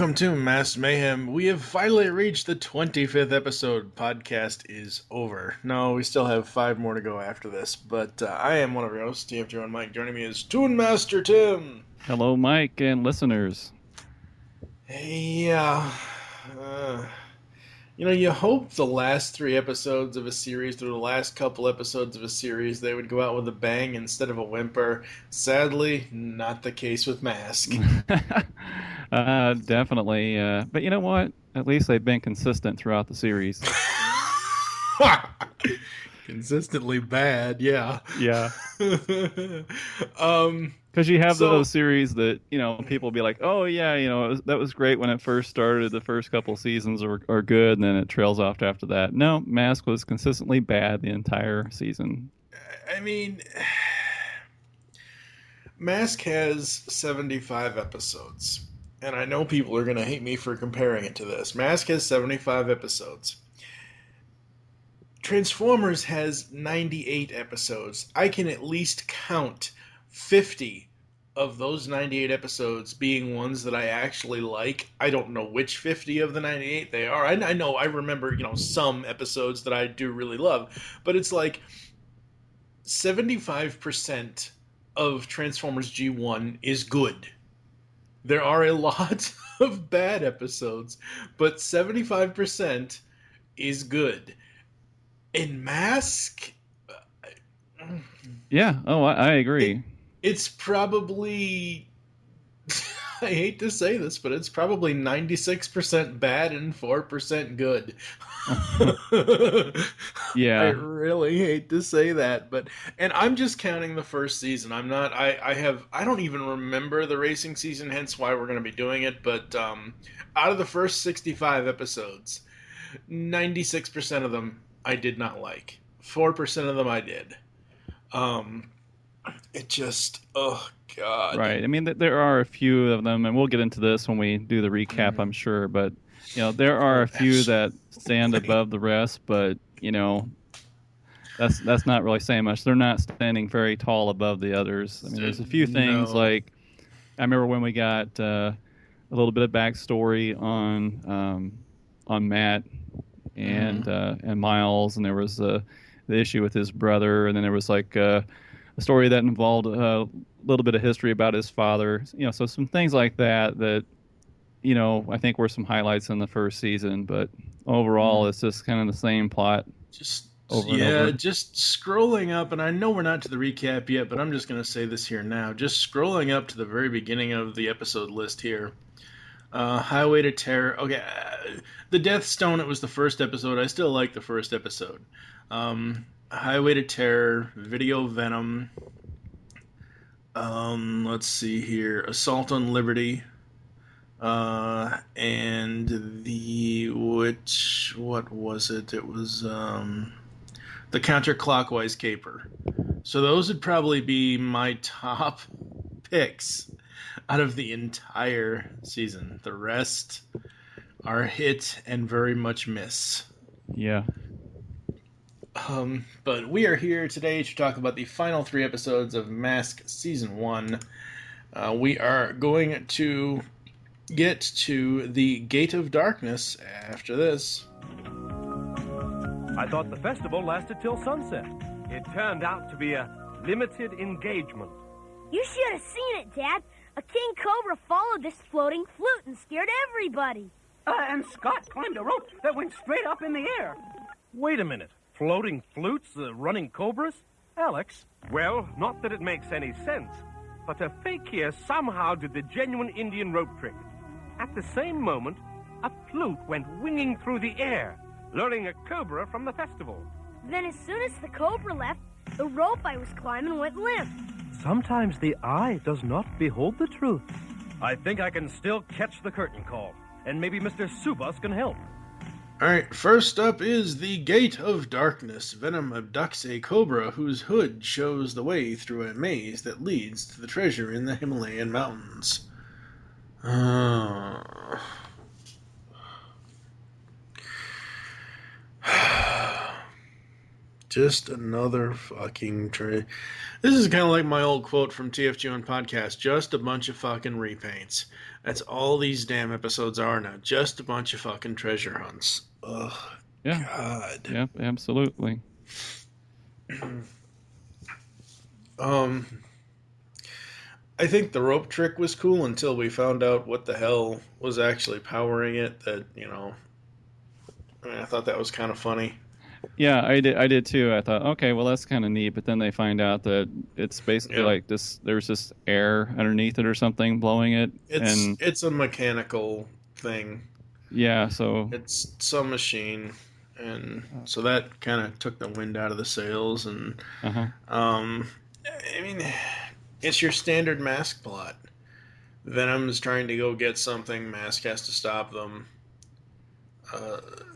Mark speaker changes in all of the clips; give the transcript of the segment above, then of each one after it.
Speaker 1: Welcome to Mass Mayhem. We have finally reached the 25th episode. Podcast is over. No, we still have 5 more to go after this, but I am one of your hosts, TFJ and Mike. Joining me is Toon Master Tim.
Speaker 2: Hello, Mike and listeners.
Speaker 1: Yeah. You hope the last 3 episodes of a series, or the last couple episodes of a series, they would go out with a bang instead of a whimper. Sadly, not the case with M.A.S.K.
Speaker 2: Definitely. But you know what? At least they've been consistent throughout the series.
Speaker 1: Consistently bad, yeah.
Speaker 2: Yeah. Because you have those series that, people will be like, oh, yeah, that was great when it first started. The first couple seasons are good, and then it trails off after that. No, M.A.S.K was consistently bad the entire season.
Speaker 1: I mean, M.A.S.K has 75 episodes. And I know people are going to hate me for comparing it to this. M.A.S.K has 75 episodes. Transformers has 98 episodes. I can at least count 50 of those 98 episodes being ones that I actually like. I don't know which 50 of the 98 they are. I know, I remember, some episodes that I do really love. But it's like 75% of Transformers G1 is good. There are a lot of bad episodes, but 75% is good. In M.A.S.K,
Speaker 2: yeah, I agree.
Speaker 1: It's probably, I hate to say this, but it's probably 96% bad and 4% good.
Speaker 2: Yeah.
Speaker 1: I really hate to say that, and I'm just counting the first season. I'm not, I don't even remember the racing season, hence why we're going to be doing it, but out of the first 65 episodes, 96% of them I did not like. 4% of them I did. It just, oh God.
Speaker 2: Right. I mean, there are a few of them, and we'll get into this when we do the recap, I'm sure. But there are a few that stand above the rest, but that's not really saying much. They're not standing very tall above the others. I mean, there's a few things like I remember when we got a little bit of backstory on Matt and Miles, and there was the issue with his brother, and then there was like a story that involved a little bit of history about his father. So some things like that I think were some highlights in the first season, but overall it's just kind of the same plot.
Speaker 1: Just scrolling up, and I know we're not to the recap yet, but I'm just going to say this here now. Just scrolling up to the very beginning of the episode list here. Highway to Terror. Okay, the Death Stone, it was the first episode. I still like the first episode. Highway to Terror, Video Venom. Let's see here. Assault on Liberty. And what was it? It was, the Counterclockwise Caper. So those would probably be my top picks out of the entire season. The rest are hit and very much miss.
Speaker 2: Yeah.
Speaker 1: But we are here today to talk about the final 3 episodes of M.A.S.K Season 1. We are going to get to the Gate of Darkness after this.
Speaker 3: I thought the festival lasted till sunset. It turned out to be a limited engagement.
Speaker 4: You should have seen it, Dad. A king cobra followed this floating flute and scared everybody.
Speaker 5: And Scott climbed a rope that went straight up in the air.
Speaker 3: Wait a minute. Floating flutes, running cobras? Alex? Well, not that it makes any sense, but a fake here somehow did the genuine Indian rope trick. At the same moment, a flute went winging through the air, luring a cobra from the festival.
Speaker 4: Then as soon as the cobra left, the rope I was climbing went limp.
Speaker 3: Sometimes the eye does not behold the truth. I think I can still catch the curtain call, and maybe Mr. Subas can help.
Speaker 1: Alright, first up is the Gate of Darkness. Venom abducts a cobra whose hood shows the way through a maze that leads to the treasure in the Himalayan mountains. Just another fucking This is kind of like my old quote from TFG1 podcast. Just a bunch of fucking repaints. That's all these damn episodes are now. Just a bunch of fucking treasure hunts. Ugh.
Speaker 2: Yeah.
Speaker 1: God.
Speaker 2: Yep, absolutely.
Speaker 1: I think the rope trick was cool until we found out what the hell was actually powering it. I thought that was kind of funny.
Speaker 2: Yeah, I did too. I thought, okay, well that's kind of neat, but then they find out that it's basically like this. There's this air underneath it or something blowing it.
Speaker 1: It's a mechanical thing.
Speaker 2: Yeah, so
Speaker 1: it's some machine, and so that kind of took the wind out of the sails. And I mean, it's your standard M.A.S.K plot. Venom's trying to go get something. M.A.S.K has to stop them.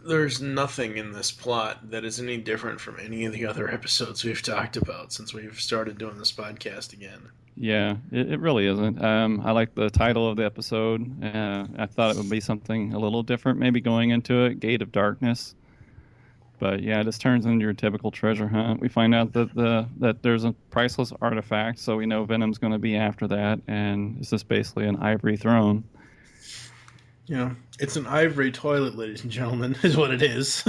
Speaker 1: There's nothing in this plot that is any different from any of the other episodes we've talked about since we've started doing this podcast again.
Speaker 2: Yeah, it really isn't. I like the title of the episode. I thought it would be something a little different, maybe going into it, Gate of Darkness. But yeah, it just turns into your typical treasure hunt. We find out that there's a priceless artifact, so we know Venom's going to be after that, and it's just basically an ivory throne.
Speaker 1: Yeah, it's an ivory toilet, ladies and gentlemen, is what it is.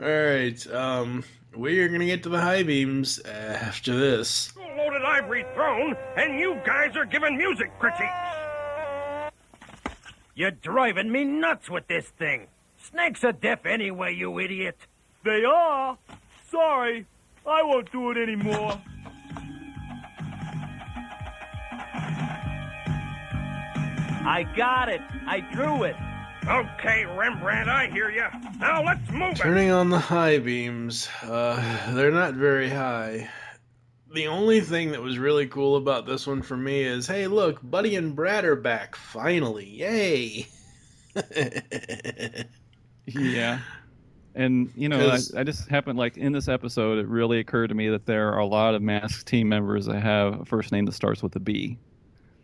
Speaker 1: All right, we are going to get to the high beams after this.
Speaker 3: Loaded ivory throne, and you guys are giving music critiques.
Speaker 5: You're driving me nuts with this thing. Snakes are deaf anyway, you idiot.
Speaker 6: They are? Sorry, I won't do it anymore.
Speaker 5: I got it. I drew it.
Speaker 3: Okay, Rembrandt, I hear you. Now let's move
Speaker 1: Turning on the high beams. They're not very high. The only thing that was really cool about this one for me is, hey, look, Buddy and Brad are back, finally. Yay!
Speaker 2: Yeah. And, you know, I just happened, like, in this episode, it really occurred to me that there are a lot of M.A.S.K team members that have a first name that starts with a B.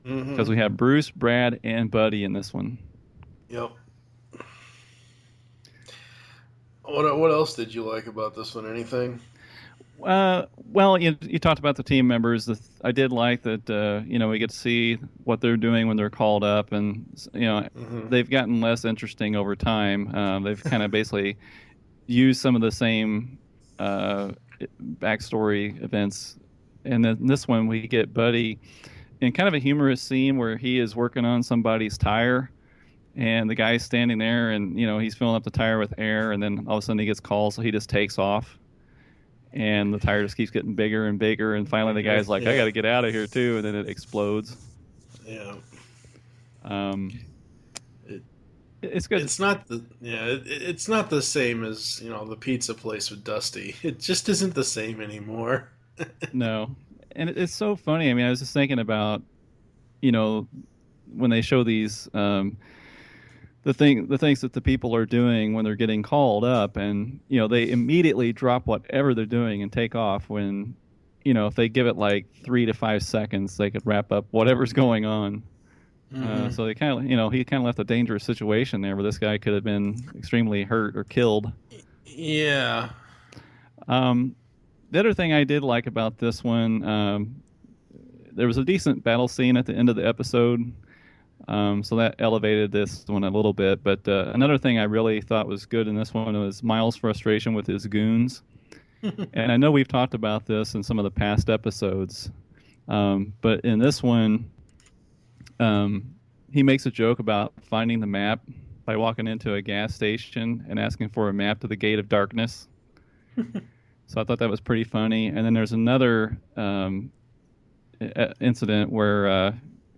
Speaker 2: Because we have Bruce, Brad, and Buddy in this one.
Speaker 1: Yep. What else did you like about this one? Anything?
Speaker 2: Well, you talked about the team members. I did like that, you know, we get to see what they're doing when they're called up. And, you know, they've gotten less interesting over time. They've kind of basically used some of the same backstory events. And then this one, we get Buddy in kind of a humorous scene where he is working on somebody's tire, and the guy's standing there, and, you know, he's filling up the tire with air, and then all of a sudden he gets called, so he just takes off, and the tire just keeps getting bigger and bigger, and finally the guy's like, I got to get out of here too, and then it explodes.
Speaker 1: Yeah.
Speaker 2: It's good.
Speaker 1: It's not it's not the same as, you know, the pizza place with Dusty. It just isn't the same anymore.
Speaker 2: No. And it's so funny. I mean, I was just thinking about, you know, when they show these, the things that the people are doing when they're getting called up, and, you know, they immediately drop whatever they're doing and take off when, you know, if they give it like 3 to 5 seconds, they could wrap up whatever's going on. So they kind of, you know, he kind of left a dangerous situation there where this guy could have been extremely hurt or killed.
Speaker 1: Yeah.
Speaker 2: The other thing I did like about this one, there was a decent battle scene at the end of the episode, so that elevated this one a little bit. But another thing I really thought was good in this one was Miles' frustration with his goons. And I know we've talked about this in some of the past episodes, but in this one, he makes a joke about finding the map by walking into a gas station and asking for a map to the Gate of Darkness. So I thought that was pretty funny. And then there's another incident where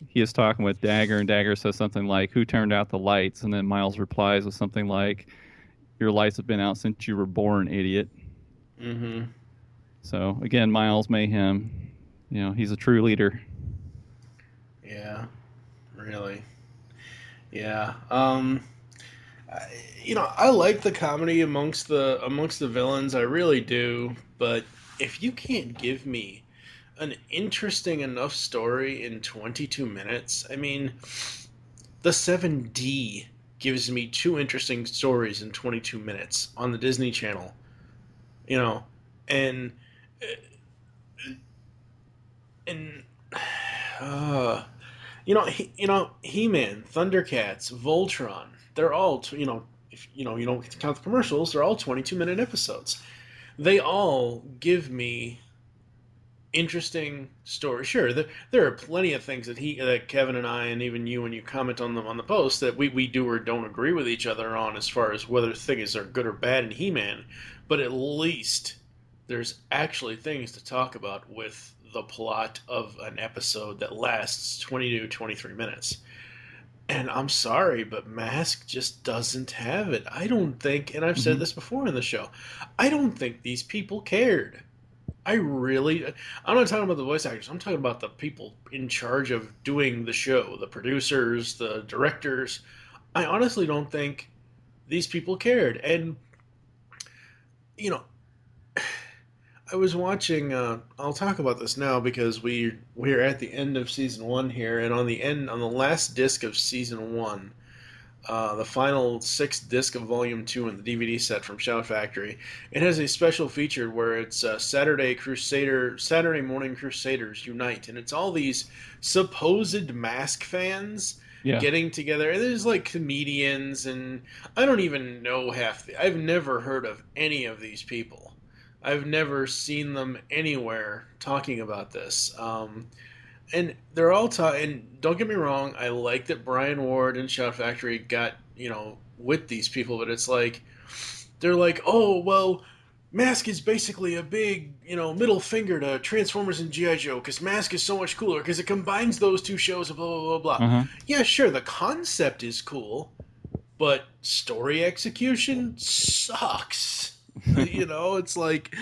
Speaker 2: he is talking with Dagger, and Dagger says something like, "Who turned out the lights?" And then Miles replies with something like, "Your lights have been out since you were born, idiot." So again, Miles Mayhem, you know, he's a true leader.
Speaker 1: Yeah, really. Yeah. You know, I like the comedy amongst the villains. I really do. But if you can't give me an interesting enough story in 22 minutes, I mean, the 7D gives me 2 interesting stories in 22 minutes on the Disney Channel. You know, and and uh, He-Man, Thundercats, Voltron. They're all if you don't count the commercials, they're all 22-minute episodes. They all give me interesting stories. Sure, there are plenty of things that Kevin and I, and even you, when you comment on them on the post, that we do or don't agree with each other on, as far as whether things are good or bad in He-Man. But at least there's actually things to talk about with the plot of an episode that lasts 22, 23 minutes. And I'm sorry, but Mask just doesn't have it. I don't think, and I've said this before in the show, I don't think these people cared. I'm not talking about the voice actors. I'm talking about the people in charge of doing the show, the producers, the directors. I honestly don't think these people cared. And, I was watching. I'll talk about this now because we're at the end of season 1 here, and on the last disc of season 1, the final 6th disc of volume 2 in the DVD set from Shout Factory, it has a special feature where it's Saturday Morning Crusaders Unite, and it's all these supposed Mask fans getting together, and there's like comedians, and I don't even know I've never heard of any of these people. I've never seen them anywhere talking about this. And they're all and don't get me wrong, I like that Brian Ward and Shout Factory got, with these people, but it's like, they're like, oh, well, M.A.S.K is basically a big, middle finger to Transformers and G.I. Joe, because M.A.S.K is so much cooler, because it combines those 2 shows, blah, blah, blah, blah. Yeah, sure, the concept is cool, but story execution sucks. It's like,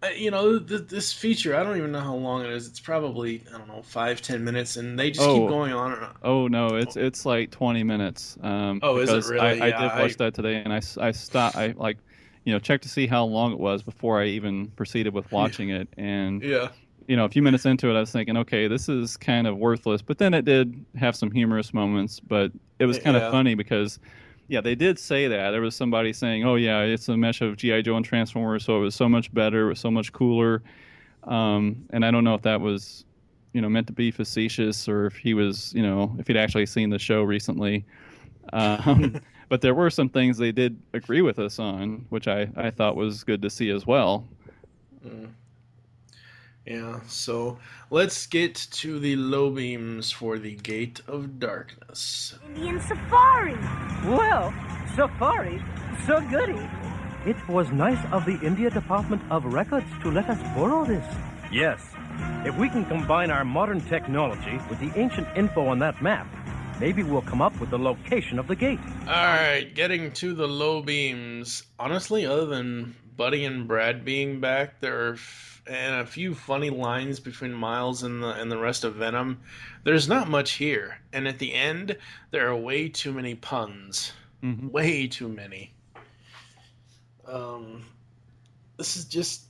Speaker 1: this feature, I don't even know how long it is. It's probably, I don't know, 5-10 minutes, and they just keep going on and on.
Speaker 2: Oh no, it's like 20 minutes.
Speaker 1: Is it really?
Speaker 2: I did watch that today, and I stopped. I checked to see how long it was before I even proceeded with watching it, and a few minutes into it, I was thinking, okay, this is kind of worthless. But then it did have some humorous moments, but it was kind of funny because. Yeah, they did say that. There was somebody saying, oh, yeah, it's a mesh of G.I. Joe and Transformers, so it was so much better, it was so much cooler. And I don't know if that was, meant to be facetious or if he was, if he'd actually seen the show recently. But there were some things they did agree with us on, which I thought was good to see as well.
Speaker 1: Yeah, so let's get to the low beams for the Gate of Darkness.
Speaker 4: Indian Safari!
Speaker 5: Well, Safari, so goody. It was nice of the India Department of Records to let us borrow this. Yes. If we can combine our modern technology with the ancient info on that map, maybe we'll come up with the location of the gate.
Speaker 1: All right, getting to the low beams. Honestly, other than Buddy and Brad being back, there are and a few funny lines between Miles and the rest of Venom. There's not much here, and at the end, there are way too many puns. Way too many. This is just,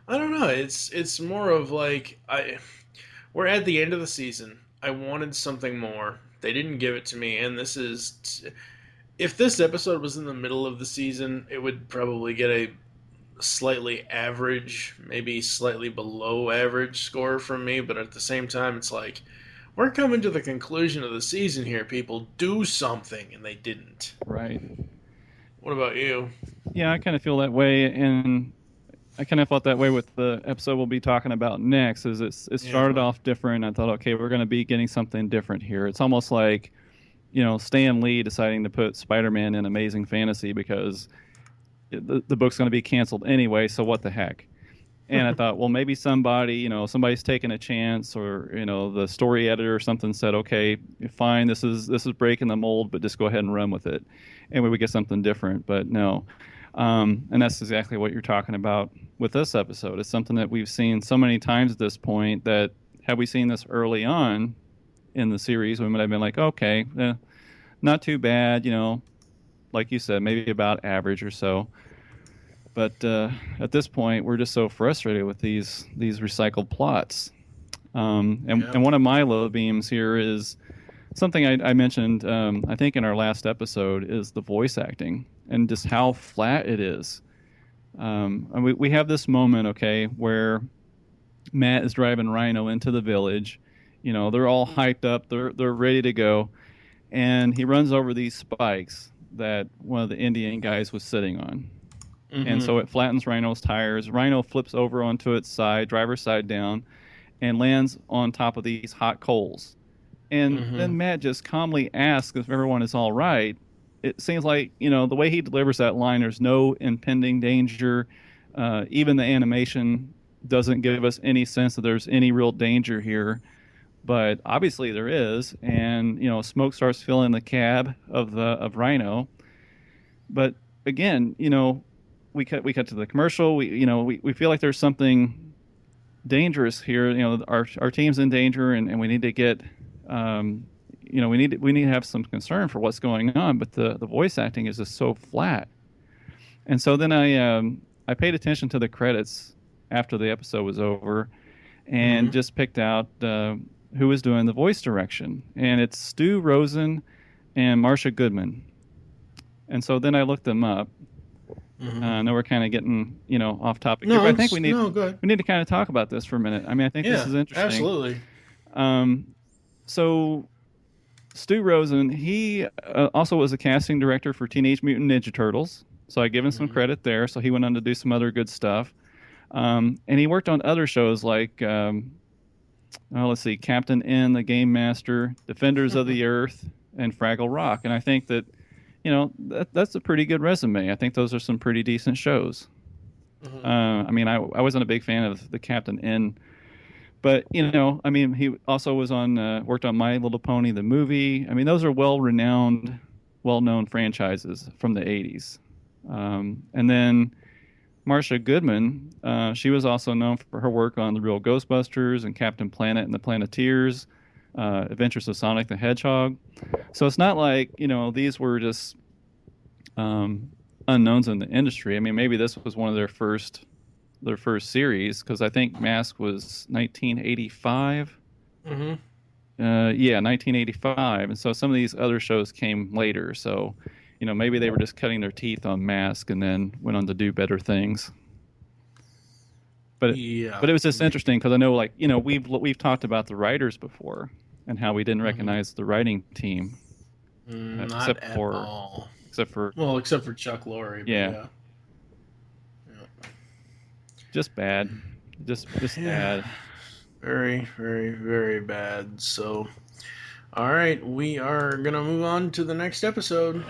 Speaker 1: I don't know. It's more of like we're at the end of the season. I wanted something more. They didn't give it to me, and this is. If this episode was in the middle of the season, it would probably get a slightly average, maybe slightly below average score from me, but at the same time, it's like, we're coming to the conclusion of the season here, people. Do something, and they didn't.
Speaker 2: Right.
Speaker 1: What about you?
Speaker 2: Yeah, I kind of feel that way, and I kind of felt that way with the episode we'll be talking about next, is it started off different. I thought, okay, we're going to be getting something different here. It's almost like, Stan Lee deciding to put Spider-Man in Amazing Fantasy because the book's going to be canceled anyway, so what the heck? And I thought, well, maybe somebody's taking a chance, or the story editor or something said, okay, fine, this is breaking the mold, but just go ahead and run with it, and we would get something different. But no, and that's exactly what you're talking about with this episode. It's something that we've seen so many times at this point that had we seen this early on in the series, we might have been like, okay, not too bad, like you said, maybe about average or so. But at this point, we're just so frustrated with these recycled plots. And one of my low beams here is something I mentioned, I think in our last episode, is the voice acting and just how flat it is. And we have this moment, okay, where Matt is driving Rhino into the village. You know, they're all hyped up, they're ready to go, and he runs over these spikes that one of the Indian guys was sitting on. Mm-hmm. And so it flattens Rhino's tires. Rhino flips over onto its side, driver's side down, and lands on top of these hot coals. And then Matt just calmly asks if everyone is all right. It seems like, you know, the way he delivers that line, there's no impending danger. Even the animation doesn't give us any sense that there's any real danger here. But obviously there is. And, you know, smoke starts filling the cab of Rhino. But again, you know, we cut to the commercial. We feel like there's something dangerous here. You know, our team's in danger, and we need to get, you know, we need to have some concern for what's going on. But the voice acting is just so flat. And so then I paid attention to the credits after the episode was over, and just picked out who was doing the voice direction, and it's Stu Rosen and Marcia Goodman. And so then I looked them up. I know we're kind of getting, you know, off topic here, but I think we need to kind of talk about this for a minute. I mean, I think this is interesting.
Speaker 1: Absolutely.
Speaker 2: So Stu Rosen, he also was a casting director for Teenage Mutant Ninja Turtles. So I give him some credit there. So he went on to do some other good stuff. And he worked on other shows like, let's see, Captain N, The Game Master, Defenders of the Earth, and Fraggle Rock. And I think that, you know, that's a pretty good resume. I think those are some pretty decent shows. I mean, I wasn't a big fan of the Captain N, but, you know, I mean, he also was on, worked on My Little Pony, the movie. I mean, those are well-renowned, well-known franchises from the 80s. And then Marcia Goodman, she was also known for her work on The Real Ghostbusters and Captain Planet and the Planeteers, Adventures of Sonic the Hedgehog. So it's not like, you know, these were just unknowns in the industry. I mean, maybe this was one of their first series, because I think M.A.S.K was 1985. Yeah, 1985. And so some of these other shows came later. So, you know, maybe they were just cutting their teeth on M.A.S.K and then went on to do better things. But it was just interesting because I know, like, you know, we've talked about the writers before and how we didn't recognize the writing team,
Speaker 1: not at all. Except for Chuck Lorre.
Speaker 2: Yeah. Just bad. Just bad.
Speaker 1: Very, very, very bad. So, all right, we are gonna move on to the next episode.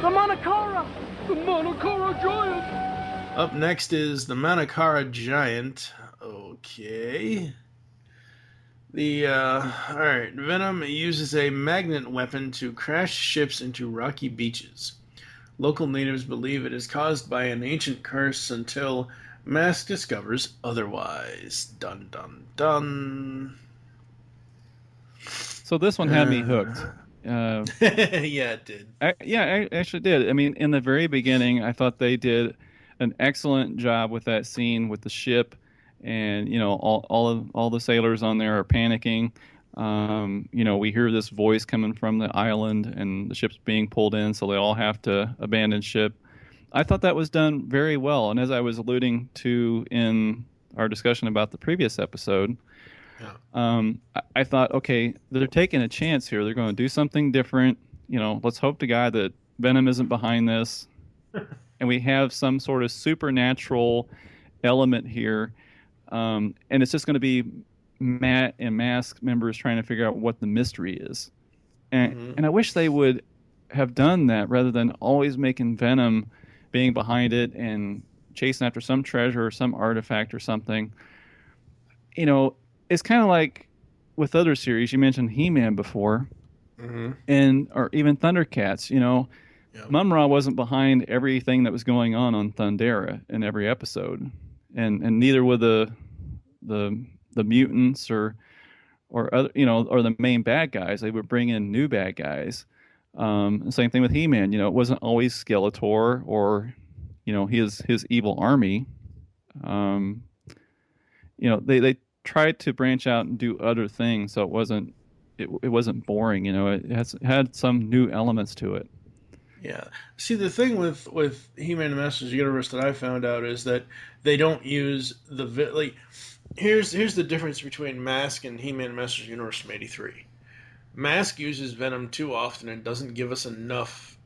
Speaker 6: The Manakara! The Manakara Giant!
Speaker 1: Up next is the Manakara Giant. Okay. Alright. Venom uses a magnet weapon to crash ships into rocky beaches. Local natives believe it is caused by an ancient curse until M.A.S.K discovers otherwise. Dun dun dun.
Speaker 2: So this one had me hooked.
Speaker 1: Yeah, it did.
Speaker 2: I actually did. I mean, in the very beginning, I thought they did an excellent job with that scene with the ship, and, you know, all the sailors on there are panicking. You know, we hear this voice coming from the island, and the ship's being pulled in, so they all have to abandon ship. I thought that was done very well, and as I was alluding to in our discussion about the previous episode, I thought, okay, they're taking a chance here. They're going to do something different. You know, let's hope to God that Venom isn't behind this, and we have some sort of supernatural element here, and it's just going to be Matt and M.A.S.K members trying to figure out what the mystery is. And I wish they would have done that rather than always making Venom being behind it and chasing after some treasure or some artifact or something. You know, it's kind of like with other series. You mentioned He-Man before, or even Thundercats. You know, Mumra wasn't behind everything that was going on Thundera in every episode, and neither were the mutants or other, you know, or the main bad guys. They would bring in new bad guys. Same thing with He-Man. It wasn't always Skeletor or, his evil army. They tried to branch out and do other things, so it wasn't boring. It had some new elements to it.
Speaker 1: Yeah. See, the thing with He-Man and Masters Universe that I found out is that they don't use like. Here's the difference between M.A.S.K and He-Man and Masters Universe from '83. M.A.S.K uses Venom too often and doesn't give us enough.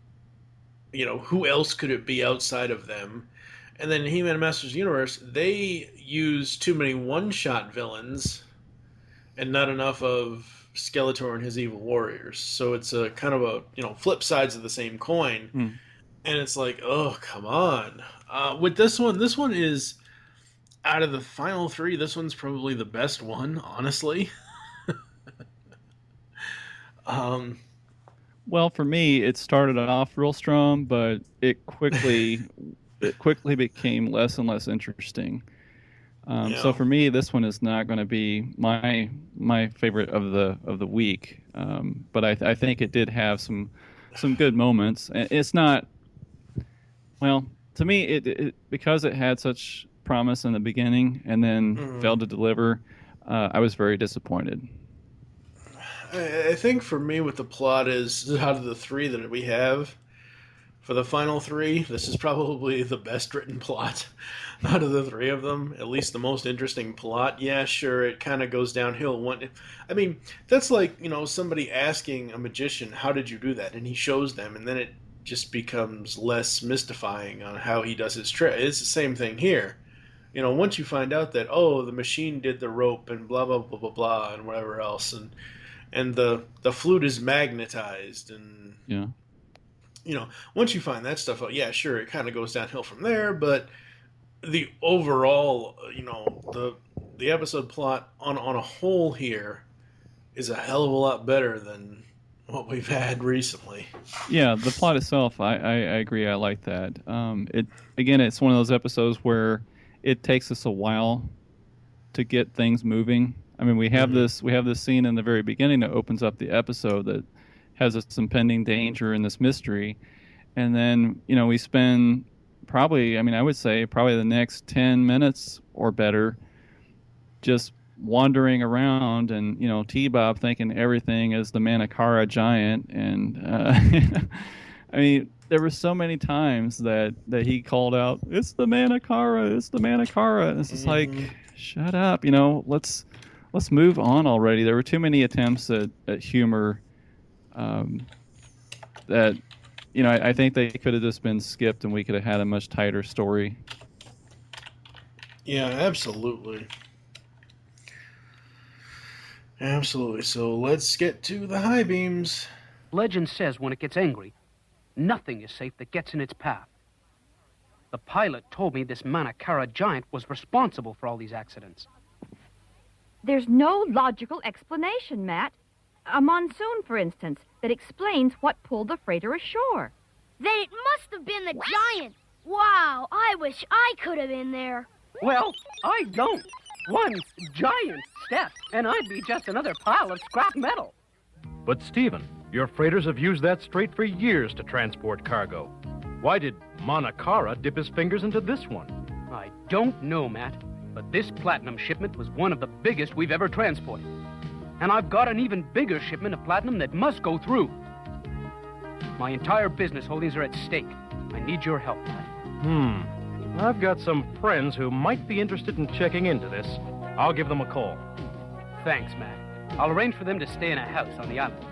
Speaker 1: Who else could it be outside of them? And then He-Man and Masters Universe, they use too many one-shot villains and not enough of Skeletor and his evil warriors. So it's a kind of a, flip sides of the same coin. And it's like, oh, come on. With this one is, out of the final three, this one's probably the best one, honestly.
Speaker 2: Well, for me, it started off real strong, but it quickly became less and less interesting. So for me, this one is not going to be my favorite of the week. But I think it did have some good moments. It's not, well, to me, it because it had such promise in the beginning and then failed to deliver. I was very disappointed.
Speaker 1: I think for me, what the plot is, out of the three that we have, for the final three, this is probably the best written plot out of the three of them. At least the most interesting plot. Yeah, sure, it kind of goes downhill. I mean, that's like, somebody asking a magician, how did you do that? And he shows them, and then it just becomes less mystifying on how he does his trick. It's the same thing here. Once you find out that, the machine did the rope and blah, blah, blah, blah, blah, and whatever else, and the flute is magnetized, and once you find that stuff out, yeah, sure, it kind of goes downhill from there. But the overall, the episode plot on a whole here is a hell of a lot better than what we've had recently.
Speaker 2: Yeah, the plot itself, I agree. I like that. It's one of those episodes where it takes us a while to get things moving. I mean, we have this scene in the very beginning that opens up the episode that has this impending danger and this mystery, and then we spend probably, I would say probably the next 10 minutes or better just wandering around, and T-Bob thinking everything is the Manakara giant, and I mean, there were so many times that he called out, "It's the Manakara, it's the Manakara," and it's just like, shut up, let's move on already. There were too many attempts at humor that, I think they could have just been skipped and we could have had a much tighter story.
Speaker 1: Yeah, absolutely. Absolutely. So let's get to the high beams.
Speaker 7: Legend says when it gets angry, nothing is safe that gets in its path. The pilot told me this Manakara giant was responsible for all these accidents.
Speaker 8: There's no logical explanation, Matt. A monsoon, for instance, that explains what pulled the freighter ashore.
Speaker 4: Then it must have been the giant. Wow, I wish I could have been there.
Speaker 7: Well, I don't. One giant step, and I'd be just another pile of scrap metal.
Speaker 5: But, Stephen, your freighters have used that strait for years to transport cargo. Why did Manakara dip his fingers into this one?
Speaker 7: I don't know, Matt, but this platinum shipment was one of the biggest we've ever transported. And I've got an even bigger shipment of platinum that must go through. My entire business holdings are at stake. I need your help, Matt.
Speaker 5: I've got some friends who might be interested in checking into this. I'll give them a call.
Speaker 7: Thanks, Matt. I'll arrange for them to stay in a house on the island.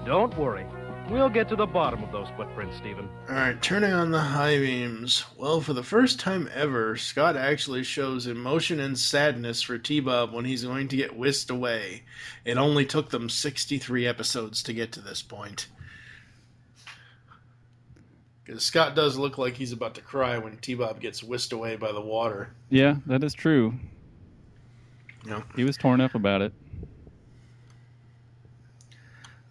Speaker 5: Don't worry. We'll get to the bottom of those footprints, Stephen.
Speaker 1: Alright, turning on the high beams. Well, for the first time ever, Scott actually shows emotion and sadness for T-Bob when he's going to get whisked away. It only took them 63 episodes to get to this point. Because Scott does look like he's about to cry when T-Bob gets whisked away by the water.
Speaker 2: Yeah, that is true.
Speaker 1: Yeah.
Speaker 2: He was torn up about it.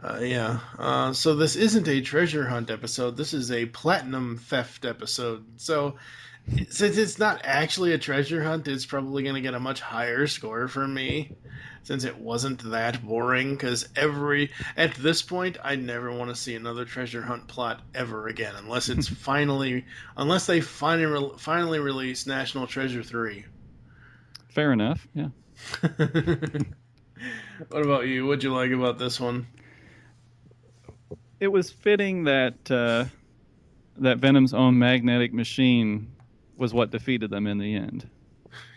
Speaker 1: Yeah. So this isn't a treasure hunt episode. This is a platinum theft episode. So since it's not actually a treasure hunt, it's probably going to get a much higher score from me. Since it wasn't that boring, because at this point, I never want to see another treasure hunt plot ever again, unless they finally release National Treasure 3.
Speaker 2: Fair enough. Yeah.
Speaker 1: What about you? What'd you like about this one?
Speaker 2: It was fitting that that Venom's own magnetic machine was what defeated them in the end.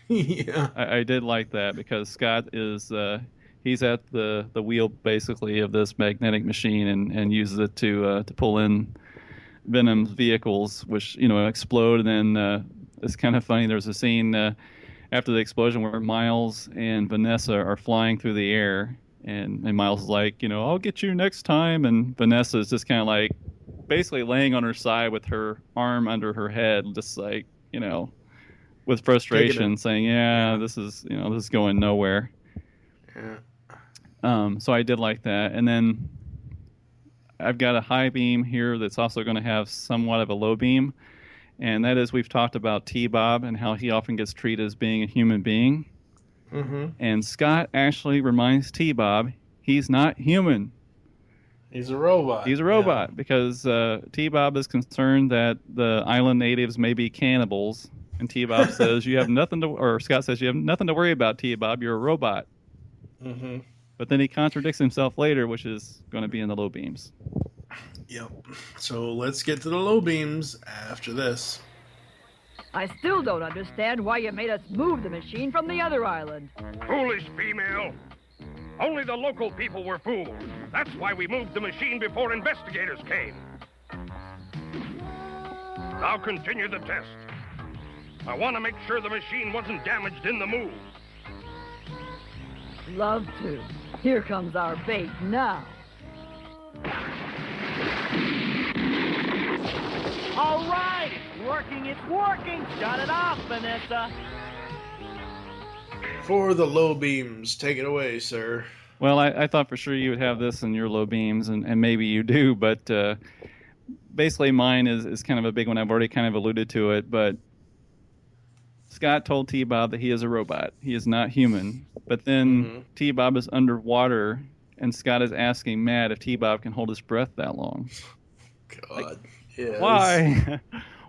Speaker 1: Yeah,
Speaker 2: I did like that because Scott is he's at the wheel basically of this magnetic machine and uses it to pull in Venom's vehicles, which explode. And then it's kind of funny. There's a scene after the explosion where Miles and Vanessa are flying through the air, and Miles is like, I'll get you next time, and Vanessa is just kind of like basically laying on her side with her arm under her head, just like with frustration, saying, "Yeah, this is going nowhere."
Speaker 1: Yeah.
Speaker 2: So I did like that, and then I've got a high beam here that's also going to have somewhat of a low beam, and that is we've talked about T-Bob and how he often gets treated as being a human being.
Speaker 1: Mm-hmm.
Speaker 2: And Scott actually reminds T-Bob he's not human.
Speaker 1: He's a robot.
Speaker 2: He's a robot because T-Bob is concerned that the island natives may be cannibals. And T-Bob says, Scott says, you have nothing to worry about, T-Bob. You're a robot.
Speaker 1: Mm-hmm.
Speaker 2: But then he contradicts himself later, which is going to be in the low beams.
Speaker 1: Yep. So let's get to the low beams after this.
Speaker 9: I still don't understand why you made us move the machine from the other island.
Speaker 3: Foolish female. Only the local people were fooled. That's why we moved the machine before investigators came. Now continue the test. I want to make sure the machine wasn't damaged in the move.
Speaker 9: Love to. Here comes our bait now.
Speaker 6: All right, it's working. Shut it off, Vanessa.
Speaker 1: For the low beams, take it away, sir.
Speaker 2: Well, I thought for sure you would have this in your low beams, and maybe you do, but basically mine is kind of a big one. I've already kind of alluded to it, but Scott told T-Bob that he is a robot. He is not human. But then T-Bob is underwater, and Scott is asking Matt if T-Bob can hold his breath that long.
Speaker 1: God, yes.
Speaker 2: Why?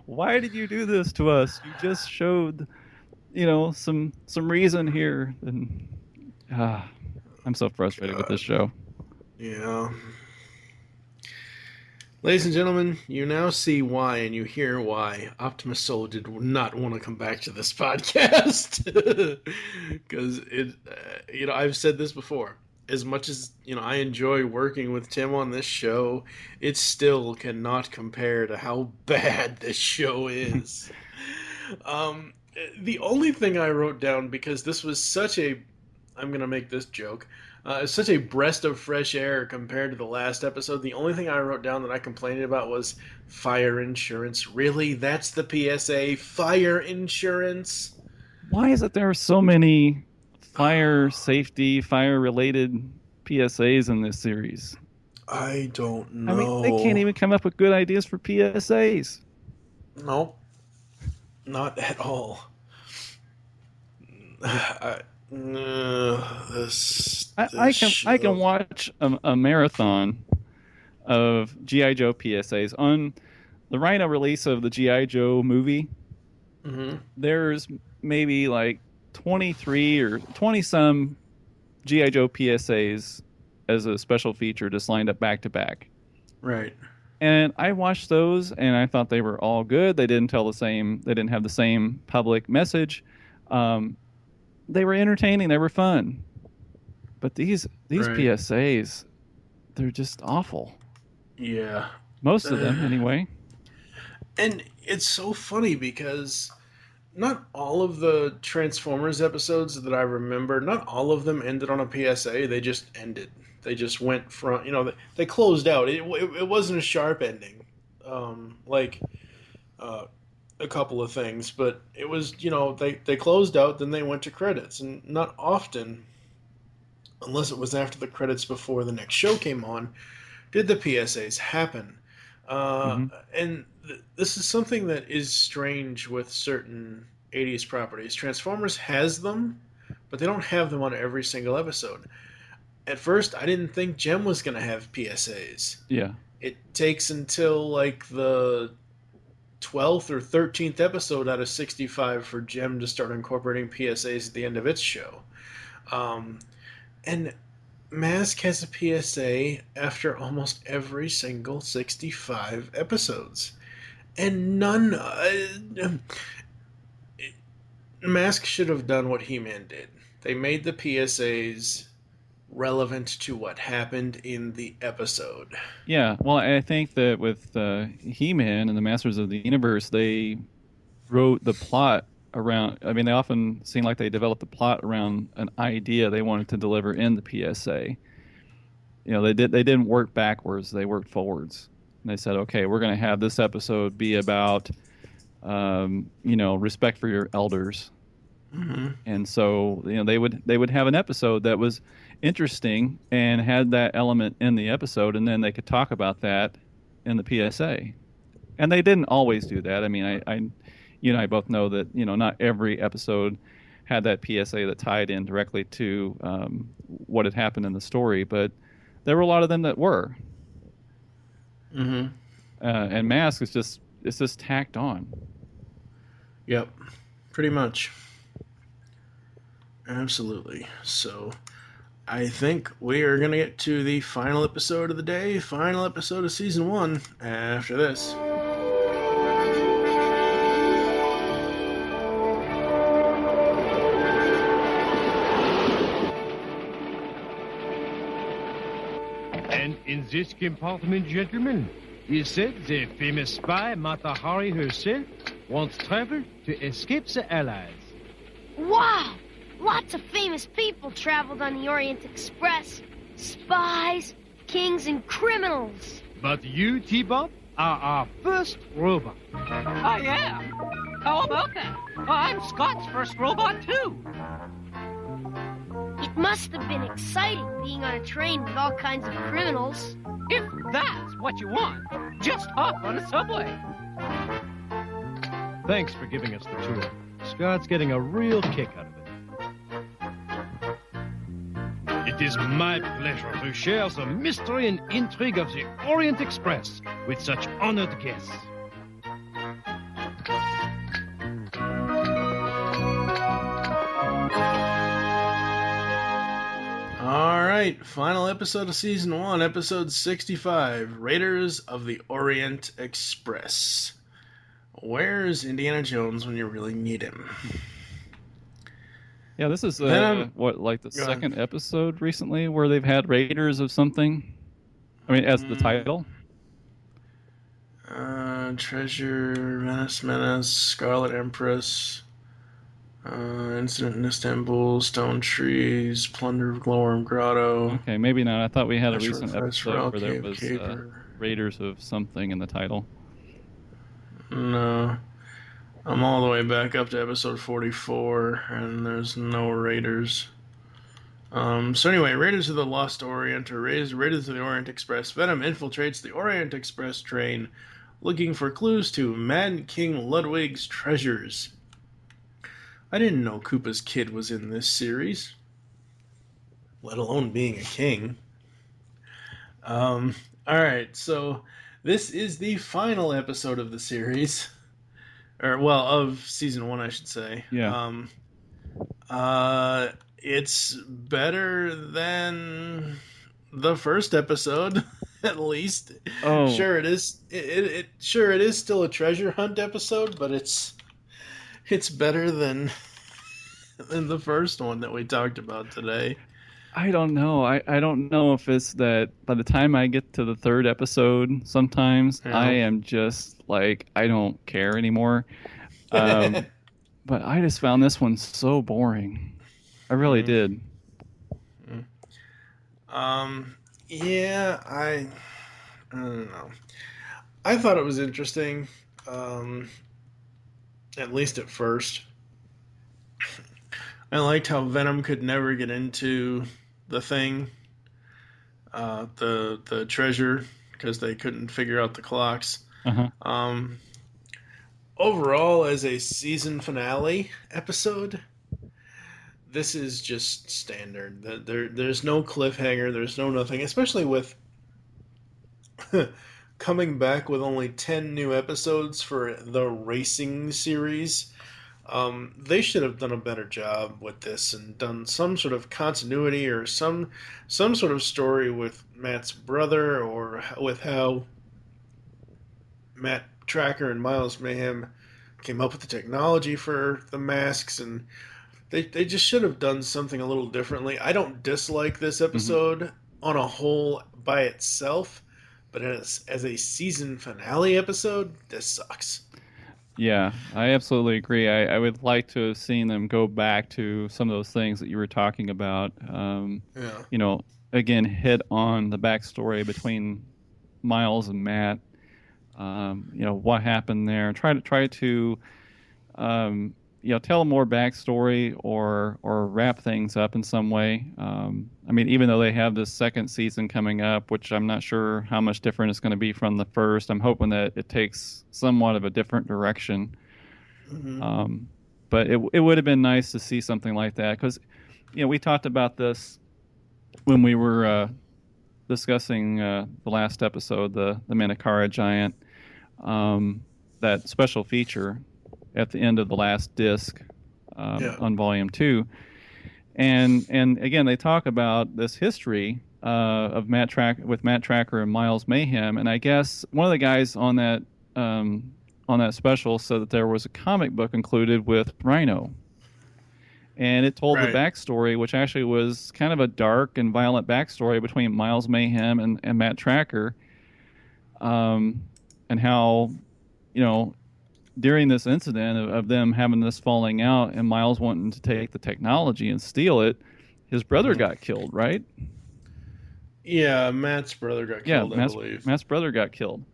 Speaker 2: Why did you do this to us? You just showed, some reason here. And I'm so frustrated with this show.
Speaker 1: Yeah. Ladies and gentlemen, you now see why and you hear why Optimus Soul did not want to come back to this podcast. Because I've said this before. As much as, I enjoy working with Tim on this show, it still cannot compare to how bad this show is. The only thing I wrote down, because this was I'm going to make this joke, such a breath of fresh air compared to the last episode. The only thing I wrote down that I complained about was fire insurance. Really? That's the PSA? Fire insurance?
Speaker 2: Why is it there are so many fire safety, fire-related PSAs in this series?
Speaker 1: I don't know.
Speaker 2: I mean, they can't even come up with good ideas for PSAs.
Speaker 1: No. Not at all. I
Speaker 2: can watch a marathon of G.I. Joe PSAs. On the Rhino release of the G.I. Joe movie, there's maybe like 23 or 20 some G.I. Joe PSAs as a special feature just lined up back to back.
Speaker 1: Right.
Speaker 2: And I watched those and I thought they were all good. They didn't have the same public message. They were entertaining, they were fun. But these right. PSAs, they're just awful.
Speaker 1: Yeah.
Speaker 2: Most of them anyway.
Speaker 1: And it's so funny because not all of the Transformers episodes that I remember, not all of them ended on a PSA. They just ended. They just went from, they closed out. It wasn't a sharp ending, like a couple of things, but it was, they closed out, then they went to credits, and not often unless it was after the credits before the next show came on, did the PSAs happen. And this is something that is strange with certain 80s properties. Transformers has them, but they don't have them on every single episode. At first, I didn't think Jem was going to have PSAs.
Speaker 2: Yeah.
Speaker 1: It takes until like the 12th or 13th episode out of 65 for Jem to start incorporating PSAs at the end of its show. And M.A.S.K has a PSA after almost every single 65 episodes. And none... M.A.S.K should have done what He-Man did. They made the PSAs relevant to what happened in the episode.
Speaker 2: Yeah, well, I think that with He-Man and the Masters of the Universe, they wrote the plot around... I mean, they often seem like they developed the plot around an idea they wanted to deliver in the PSA. You know, they didn't work backwards, they worked forwards. And they said, okay, we're going to have this episode be about, respect for your elders. Mm-hmm. And so, they would have an episode that was interesting and had that element in the episode, and then they could talk about that in the PSA. And they didn't always do that. I mean, you and I both know that, not every episode had that PSA that tied in directly to what had happened in the story, but there were a lot of them that were.
Speaker 1: Mm-hmm.
Speaker 2: And M.A.S.K is just tacked on.
Speaker 1: Yep, pretty much. Absolutely. So, I think we are going to get to the final episode of the day, final episode of Season 1, after this.
Speaker 3: And in this compartment, gentlemen, he said the famous spy Mata Hari herself wants travel to escape the Allies.
Speaker 4: Wow! Lots of famous people traveled on the Orient Express. Spies, kings, and criminals.
Speaker 3: But you, T-Bob, are our first robot.
Speaker 10: I am. How about that? I'm Scott's first robot, too.
Speaker 4: It must have been exciting being on a train with all kinds of criminals.
Speaker 10: If that's what you want, just hop on a subway.
Speaker 5: Thanks for giving us the tour. Scott's getting a real kick out of it.
Speaker 3: It is my pleasure to share the mystery and intrigue of the Orient Express with such honored guests.
Speaker 1: All right, final episode of Season 1, episode 65, Raiders of the Orient Express. Where's Indiana Jones when you really need him?
Speaker 2: Yeah, this is the second episode recently where they've had Raiders of something. I mean, as the title.
Speaker 1: Treasure, Menace, Scarlet Empress, Incident in Istanbul, Stone Trees, Plunder of Glowworm Grotto.
Speaker 2: Okay, maybe not. I thought we had a recent episode where there was Raiders of something in the title.
Speaker 1: No. I'm all the way back up to episode 44, and there's no Raiders. So anyway, Raiders of the Lost Orient, or Raiders of the Orient Express. Venom infiltrates the Orient Express train, looking for clues to Mad King Ludwig's treasures. I didn't know Koopa's kid was in this series, let alone being a king. Alright, so this is the final episode of the series. Of Season 1, I should say.
Speaker 2: Yeah.
Speaker 1: It's better than the first episode, at least.
Speaker 2: Oh.
Speaker 1: Sure, it is. It is still a treasure hunt episode, but it's better than the first one that we talked about today.
Speaker 2: I don't know. I don't know if it's that by the time I get to the third episode, sometimes I am just like, I don't care anymore. But I just found this one so boring. I really did.
Speaker 1: Yeah, I don't know. I thought it was interesting, at least at first. I liked how Venom could never get into the thing, the treasure, because they couldn't figure out the clocks.
Speaker 2: Uh-huh.
Speaker 1: Overall, as a season finale episode, this is just standard. There's no cliffhanger. There's no nothing, especially with coming back with only 10 new episodes for the racing series. They should have done a better job with this and done some sort of continuity or some sort of story with Matt's brother, or with how Matt Trakker and Miles Mayhem came up with the technology for the masks, and they just should have done something a little differently. I don't dislike this episode on a whole by itself, but as a season finale episode, this sucks.
Speaker 2: Yeah, I absolutely agree. I would like to have seen them go back to some of those things that you were talking about. You know, again, hit on the backstory between Miles and Matt. You know, what happened there. Try to you know, tell more backstory or wrap things up in some way. I mean, even though they have this second season coming up, which I'm not sure how much different it's going to be from the first, I'm hoping that it takes somewhat of a different direction. But it would have been nice to see something like that, because, you know, we talked about this when we were discussing the last episode, the Manakara giant, that special feature at the end of the last disc on Volume 2. And again, they talk about this history of Matt Trakker and Miles Mayhem. And I guess one of the guys on that special said that there was a comic book included with Rhino. And it told the backstory, which actually was kind of a dark and violent backstory between Miles Mayhem and Matt Trakker. And how, you know, during this incident of them having this falling out and Miles wanting to take the technology and steal it, his brother got killed, right?
Speaker 1: Yeah, Matt's brother got killed, I believe.
Speaker 2: Matt's brother got killed.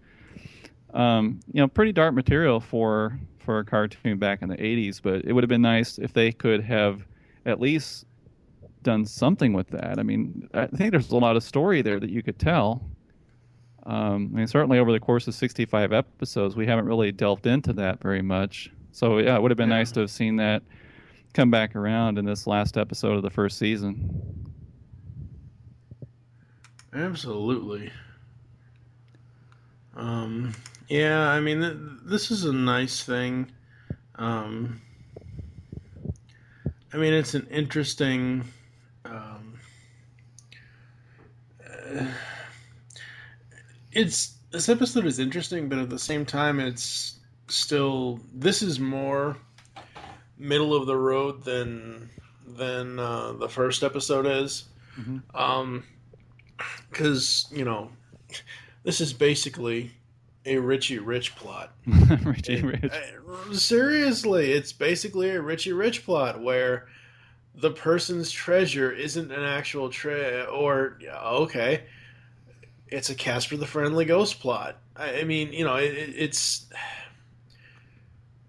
Speaker 2: You know, pretty dark material for a cartoon back in the 80s, but it would have been nice if they could have at least done something with that. I mean, I think there's a lot of story there that you could tell. I mean, certainly over the course of 65 episodes, we haven't really delved into that very much. So, yeah, it would have been nice to have seen that come back around in this last episode of the first season.
Speaker 1: Absolutely. Yeah, I mean, this is a nice thing. I mean, it's an interesting... this episode is interesting, but at the same time, it's still... This is more middle of the road than the first episode is. Because, you know, this is basically a Richie Rich plot.
Speaker 2: Richie Rich.
Speaker 1: Seriously, it's basically a Richie Rich plot where the person's treasure isn't an actual okay, it's a Casper the Friendly Ghost plot. I mean, you know, it's...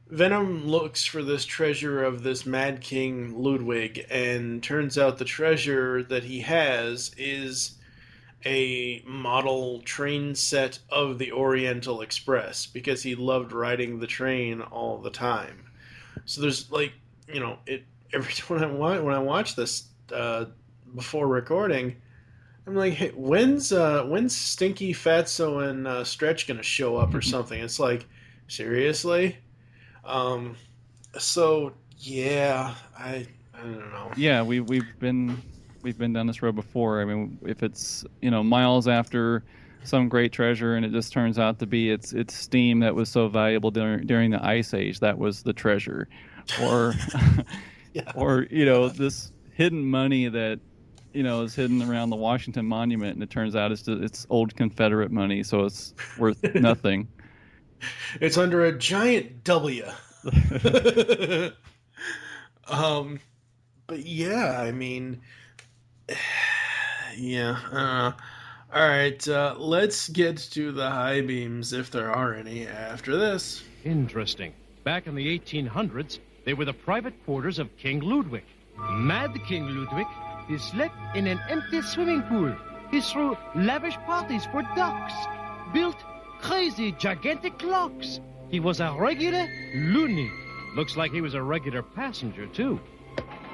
Speaker 1: Venom looks for this treasure of this Mad King Ludwig, and turns out the treasure that he has is a model train set of the Oriental Express, because he loved riding the train all the time. So there's, like, you know, every time when I watch this before recording, I'm like, hey, when's Stinky Fatso and Stretch gonna show up or something? It's like, seriously? So yeah, I don't know.
Speaker 2: Yeah, we've been down this road before. I mean, if it's, you know, Miles after some great treasure and it just turns out to be it's steam that was so valuable during the Ice Age, that was the treasure, or or, you know, this hidden money that, you know, is hidden around the Washington Monument, and it turns out it's old Confederate money, so it's worth nothing.
Speaker 1: It's under a giant W. But yeah, I mean, yeah. All right, let's get to the high beams, if there are any, after this.
Speaker 3: Interesting. Back in the 1800s, they were the private quarters of King Ludwig. Mad King Ludwig
Speaker 11: He slept in an empty swimming pool. He threw lavish parties for ducks, built crazy, gigantic clocks. He was a regular loony. Looks like he was a regular passenger, too.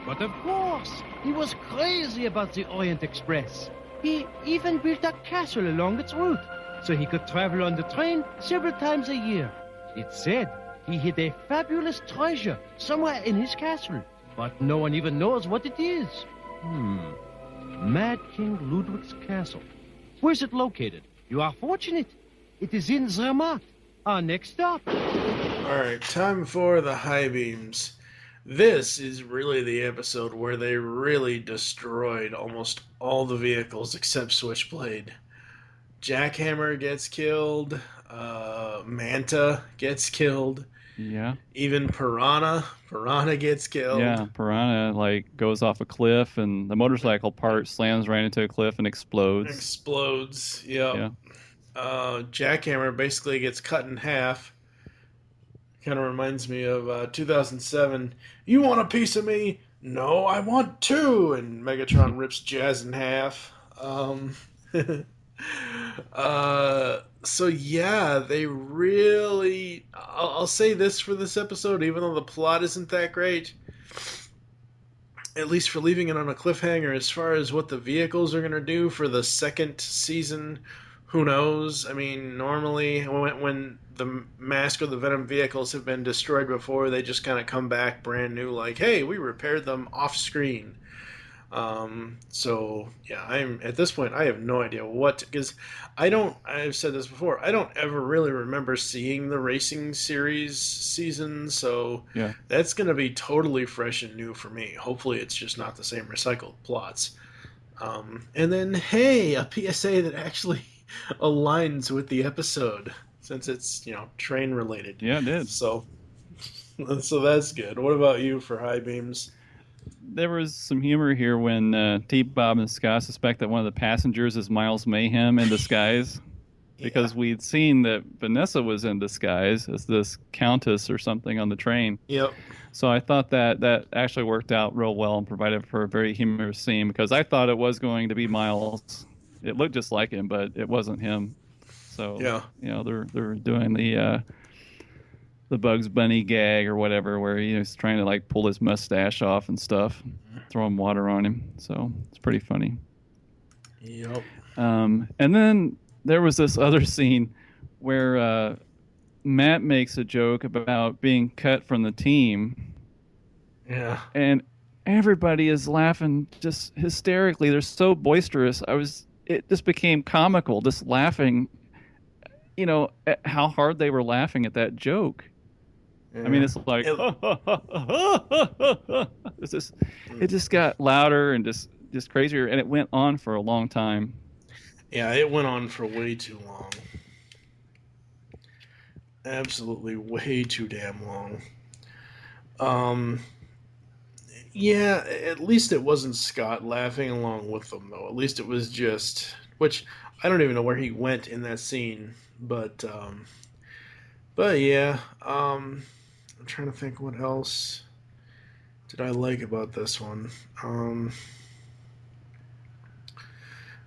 Speaker 11: But of course, he was crazy about the Orient Express. He even built a castle along its route, so he could travel on the train several times a year. It's said he hid a fabulous treasure somewhere in his castle, but no one even knows what it is. Mad King Ludwig's castle. Where's it located? You are fortunate. It is in Zermatt. Our next stop.
Speaker 1: All right, time for the high beams. This is really the episode where they really destroyed almost all the vehicles except Switchblade. Jackhammer gets killed. Manta gets killed.
Speaker 2: Yeah.
Speaker 1: Even Piranha gets killed.
Speaker 2: Yeah, Piranha goes off a cliff, and the motorcycle part slams right into a cliff and explodes. Yep.
Speaker 1: Yeah. Jackhammer basically gets cut in half. Kind of reminds me of 2007. You want a piece of me? No, I want two. And Megatron rips Jazz in half. So yeah, they really... I'll say this for this episode, even though the plot isn't that great, at least for leaving it on a cliffhanger, as far as what the vehicles are going to do for the second season, who knows? I mean, normally when the M.A.S.K or the Venom vehicles have been destroyed before, they just kind of come back brand new, like, hey, we repaired them off screen. So yeah, at this point, I have no idea because I've said this before, I don't ever really remember seeing the racing series season, so
Speaker 2: yeah,
Speaker 1: that's going to be totally fresh and new for me. Hopefully it's just not the same recycled plots. And then, hey, a PSA that actually aligns with the episode, since it's, train related.
Speaker 2: Yeah, it did.
Speaker 1: So that's good. What about you for high beams?
Speaker 2: There was some humor here when T-Bob and Scott suspect that one of the passengers is Miles Mayhem in disguise. Because we'd seen that Vanessa was in disguise as this countess or something on the train.
Speaker 1: Yep.
Speaker 2: So I thought that actually worked out real well and provided for a very humorous scene, because I thought it was going to be Miles. It looked just like him, but it wasn't him. So
Speaker 1: yeah,
Speaker 2: they're doing the Bugs Bunny gag or whatever, where he's trying to pull his mustache off and stuff, throwing water on him. So it's pretty funny.
Speaker 1: Yep.
Speaker 2: And then there was this other scene where Matt makes a joke about being cut from the team.
Speaker 1: Yeah.
Speaker 2: And everybody is laughing just hysterically. They're so boisterous. It just became comical, just laughing, at how hard they were laughing at that joke. Yeah. I mean, it's like, it just got louder and just crazier, and it went on for a long time.
Speaker 1: Yeah, it went on for way too long. Absolutely way too damn long. Yeah, at least it wasn't Scott laughing along with them, though. At least it was just... Which, I don't even know where he went in that scene. But yeah. I'm trying to think what else did I like about this one.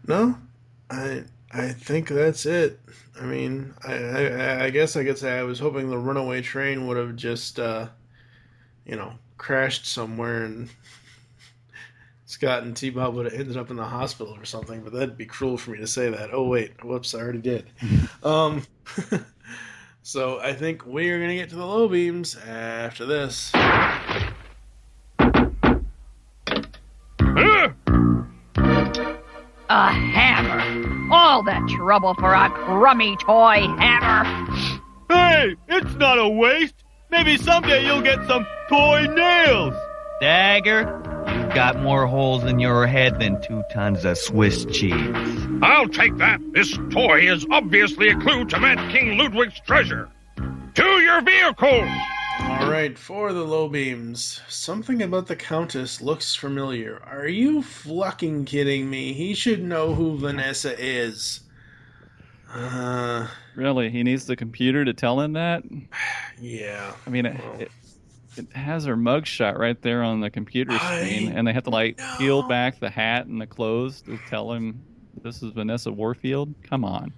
Speaker 1: No? I think that's it. I mean, I guess I could say I was hoping the runaway train would have just, crashed somewhere and Scott and T-Bob would have ended up in the hospital or something, but that'd be cruel for me to say that. Oh, wait. Whoops, I already did. So I think we're going to get to the low beams after this.
Speaker 9: A hammer! All that trouble for a crummy toy hammer!
Speaker 6: Hey, it's not a waste! Maybe someday you'll get some toy nails!
Speaker 12: Dagger, you've got more holes in your head than 2 tons of Swiss cheese.
Speaker 13: I'll take that. This toy is obviously a clue to Mad King Ludwig's treasure. To your vehicles!
Speaker 1: All right, for the low beams. Something about the Countess looks familiar. Are you fucking kidding me? He should know who Vanessa is.
Speaker 2: Really? He needs the computer to tell him that?
Speaker 1: Yeah.
Speaker 2: I mean, it has her mugshot right there on the computer screen, and they have to peel back the hat and the clothes to tell him this is Vanessa Warfield. Come on.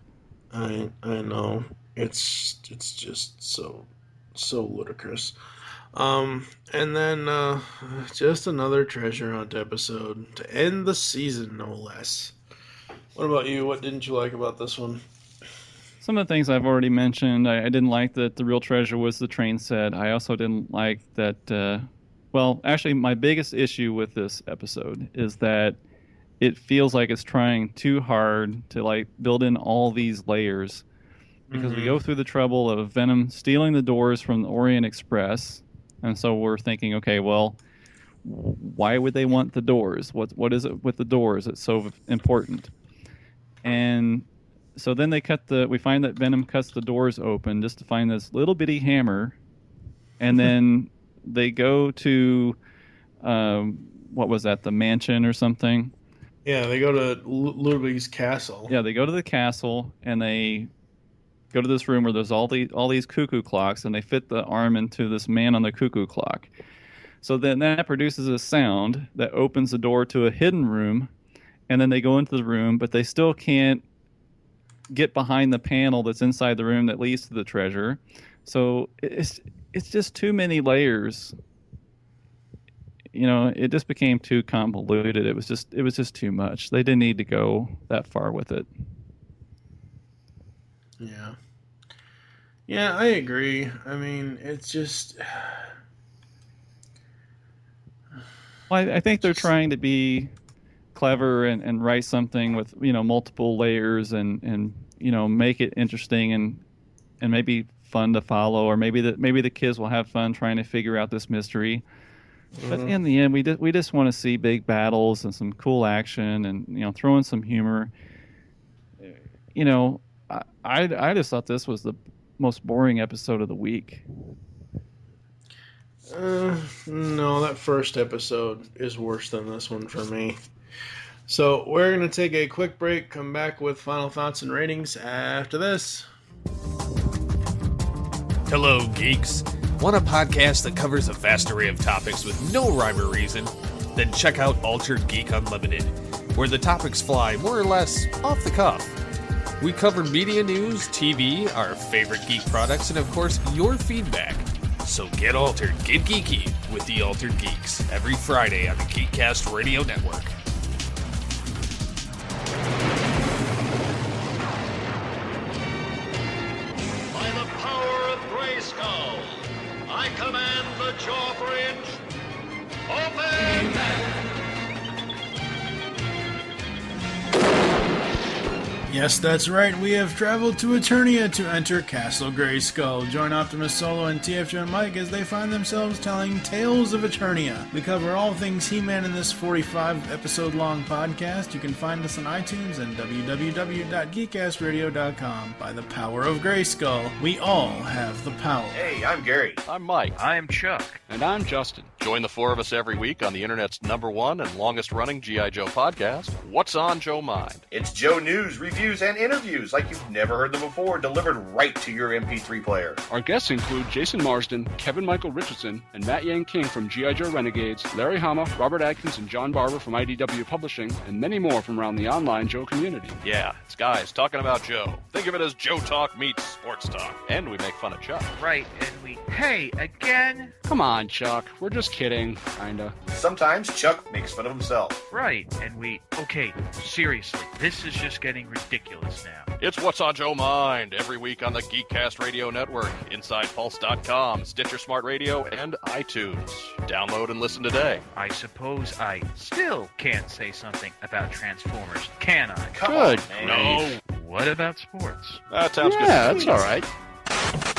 Speaker 1: I know. It's just so ludicrous. And then just another treasure hunt episode to end the season, no less. What about you? What didn't you like about this one?
Speaker 2: Some of the things I've already mentioned. I didn't like that the real treasure was the train set. I also didn't like that... actually, my biggest issue with this episode is that it feels like it's trying too hard to build in all these layers. Because we go through the trouble of Venom stealing the doors from the Orient Express. And so we're thinking, okay, well, why would they want the doors? What is it with the doors that's so important? And... so then we find that Venom cuts the doors open just to find this little bitty hammer. And then they go to, what was that, the mansion or something?
Speaker 1: Yeah, they go to Ludwig's castle.
Speaker 2: Yeah, they go to the castle and they go to this room where there's all these cuckoo clocks, and they fit the arm into this man on the cuckoo clock. So then that produces a sound that opens the door to a hidden room, and then they go into the room, but they still can't get behind the panel that's inside the room that leads to the treasure. So it's just too many layers. It just became too convoluted. It was just too much. They didn't need to go that far with it.
Speaker 1: Yeah, I agree. I mean, it's just...
Speaker 2: Well, I think they're trying to be clever and write something with multiple layers and make it interesting and maybe fun to follow, or maybe the kids will have fun trying to figure out this mystery. But in the end, we just want to see big battles and some cool action and throw in some humor. I just thought this was the most boring episode of the week.
Speaker 1: No, that first episode is worse than this one for me. So we're going to take a quick break, come back with final thoughts and ratings after this.
Speaker 14: Hello, geeks. Want a podcast that covers a vast array of topics with no rhyme or reason? Then check out Altered Geek Unlimited, where the topics fly more or less off the cuff. We cover media news, TV, our favorite geek products, and of course, your feedback. So get altered, get geeky with the Altered Geeks every Friday on the Geekcast Radio Network.
Speaker 15: By the power of Grayskull, I command the jaw bridge. Open!
Speaker 1: Yes, that's right. We have traveled to Eternia to enter Castle Grayskull. Join Optimus Solo and TFJ and Mike as they find themselves telling tales of Eternia. We cover all things He-Man in this 45-episode-long podcast. You can find us on iTunes and www.geekcastradio.com. By the power of Grayskull, we all have the power.
Speaker 16: Hey, I'm Gary.
Speaker 17: I'm Mike.
Speaker 16: I'm Chuck.
Speaker 17: And I'm Justin. Join the four of us every week on the internet's #1 and longest-running G.I. Joe podcast, What's on Joe Mind?
Speaker 16: It's Joe news, reviews, and interviews like you've never heard them before, delivered right to your MP3 player.
Speaker 18: Our guests include Jason Marsden, Kevin Michael Richardson, and Matt Yang King from G.I. Joe Renegades, Larry Hama, Robert Adkins, and John Barber from IDW Publishing, and many more from around the online Joe community.
Speaker 17: Yeah, it's guys talking about Joe. Think of it as Joe Talk meets sports talk. And we make fun of Chuck.
Speaker 19: Right, and we... Hey, again?
Speaker 18: Come on, Chuck. We're just kidding, kinda.
Speaker 16: Sometimes Chuck makes fun of himself.
Speaker 19: Right, and we... Okay, seriously, this is just getting ridiculous now.
Speaker 17: It's What's on Joe Mind, every week on the Geekcast Radio Network, InsidePulse.com, Stitcher Smart Radio, and iTunes. Download and listen today.
Speaker 19: I suppose I still can't say something about Transformers, can I?
Speaker 18: Good.
Speaker 17: No.
Speaker 19: What about sports?
Speaker 17: That sounds good.
Speaker 18: Yeah, that's all right.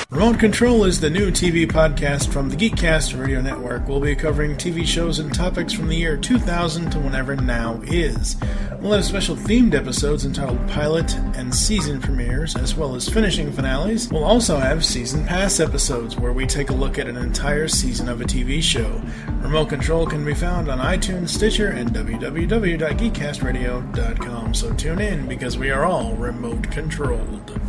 Speaker 1: Remote Control is the new TV podcast from the Geekcast Radio Network. We'll be covering TV shows and topics from the year 2000 to whenever now is. We'll have special themed episodes entitled Pilot and Season Premieres, as well as finishing finales. We'll also have Season Pass episodes, where we take a look at an entire season of a TV show. Remote Control can be found on iTunes, Stitcher, and www.geekcastradio.com. So tune in, because we are all remote controlled.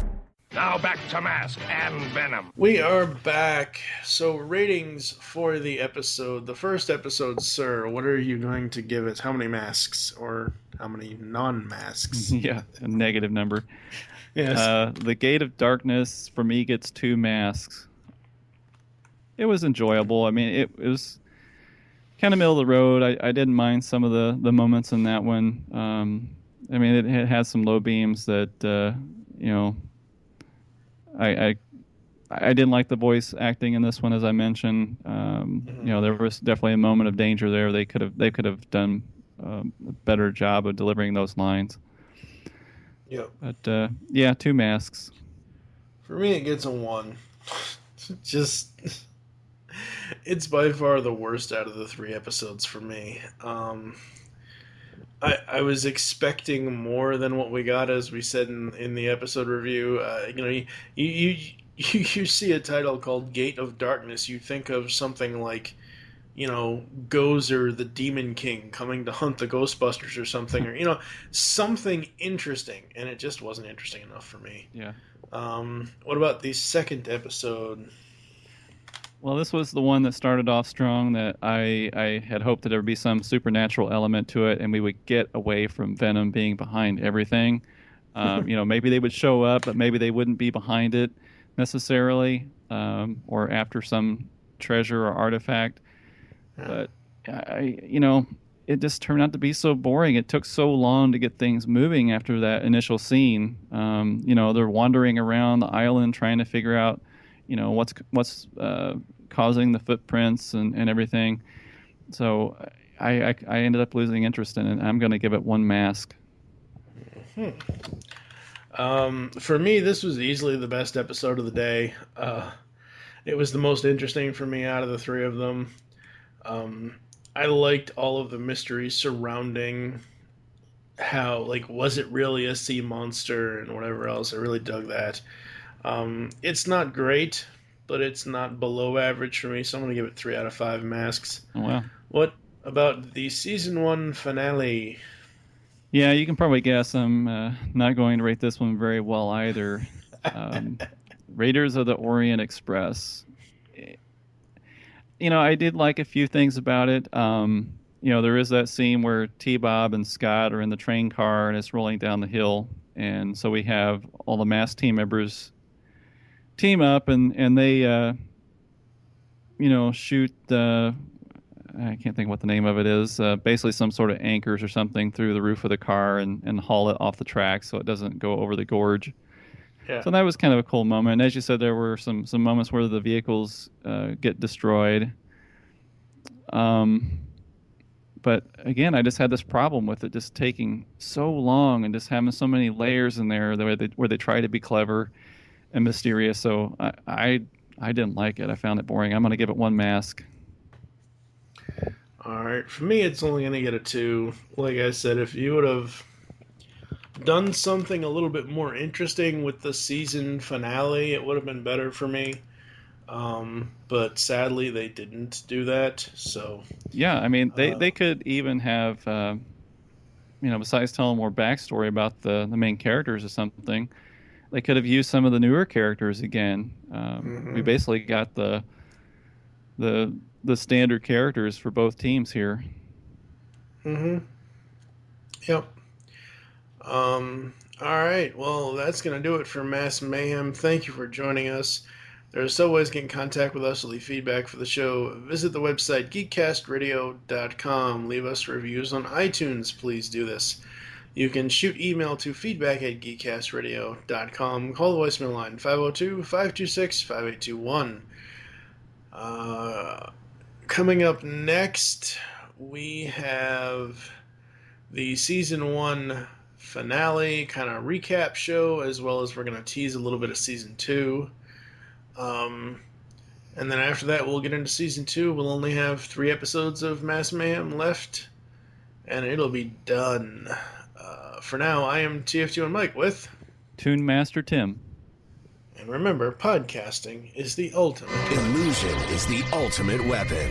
Speaker 13: Now back to Mask and Venom.
Speaker 1: We are back. So ratings for the episode. The first episode, sir, what are you going to give it? How many masks or how many non-masks?
Speaker 2: Yeah, a negative number.
Speaker 1: Yes.
Speaker 2: The Gate of Darkness, for me, gets 2 masks. It was enjoyable. I mean, it was kind of middle of the road. I didn't mind some of the moments in that one. I mean, it had some low beams that, I didn't like the voice acting in this one, as I mentioned. There was definitely a moment of danger there. They could have done a better job of delivering those lines.
Speaker 1: Yep.
Speaker 2: But 2 masks.
Speaker 1: For me, it gets a 1. Just, it's by far the worst out of the 3 episodes for me. I was expecting more than what we got, as we said in the episode review. You see a title called Gate of Darkness, you think of something like, Gozer the Demon King coming to hunt the Ghostbusters or something, or something interesting, and it just wasn't interesting enough for me.
Speaker 2: Yeah.
Speaker 1: What about the second episode?
Speaker 2: Well, this was the one that started off strong, that I had hoped that there would be some supernatural element to it, and we would get away from Venom being behind everything. Maybe they would show up, but maybe they wouldn't be behind it necessarily, or after some treasure or artifact. But it just turned out to be so boring. It took so long to get things moving after that initial scene. They're wandering around the island trying to figure out, what's causing the footprints and everything. So I ended up losing interest in it. I'm going to give it 1 mask.
Speaker 1: For me, this was easily the best episode of the day. It was the most interesting for me out of the 3 of them. I liked all of the mysteries surrounding how, was it really a sea monster and whatever else. I really dug that. It's not great, but it's not below average for me, so I'm going to give it 3 out of 5 masks.
Speaker 2: Oh, wow.
Speaker 1: What about the Season 1 finale?
Speaker 2: Yeah, you can probably guess I'm not going to rate this one very well either. Raiders of the Orient Express. I did like a few things about it. There is that scene where T-Bob and Scott are in the train car and it's rolling down the hill. And so we have all the M.A.S.K team members team up and they, shoot I can't think what the name of it is, basically some sort of anchors or something through the roof of the car and haul it off the track so it doesn't go over the gorge. Yeah. So that was kind of a cool moment. As you said, there were some moments where the vehicles get destroyed. But again, I just had this problem with it just taking so long and just having so many layers in there where they try to be clever and mysterious. So I didn't like it. I found it boring. I'm going to give it 1 mask.
Speaker 1: All right. For me, it's only going to get a 2. Like I said, if you would have done something a little bit more interesting with the season finale, it would have been better for me. But sadly, they didn't do that. So
Speaker 2: yeah, I mean, they could even have, besides telling more backstory about the main characters or something, they could have used some of the newer characters again. We basically got the standard characters for both teams here.
Speaker 1: Yep. All right. Well, that's going to do it for Mass Mayhem. Thank you for joining us. There are still ways to get in contact with us to leave feedback for the show. Visit the website, geekcastradio.com. Leave us reviews on iTunes. Please do this. You can shoot email to feedback@geekcastradio.com. Call the voicemail line, 502-526-5821. Coming up next, we have the Season 1 finale kind of recap show, as well as we're going to tease a little bit of Season 2. And then after that, we'll get into Season 2. We'll only have 3 episodes of Mass Mayhem left, and it'll be done. For now, I am TF2 and Mike with
Speaker 2: Toon Master Tim.
Speaker 1: And remember, podcasting is the ultimate.
Speaker 20: Illusion is the ultimate weapon.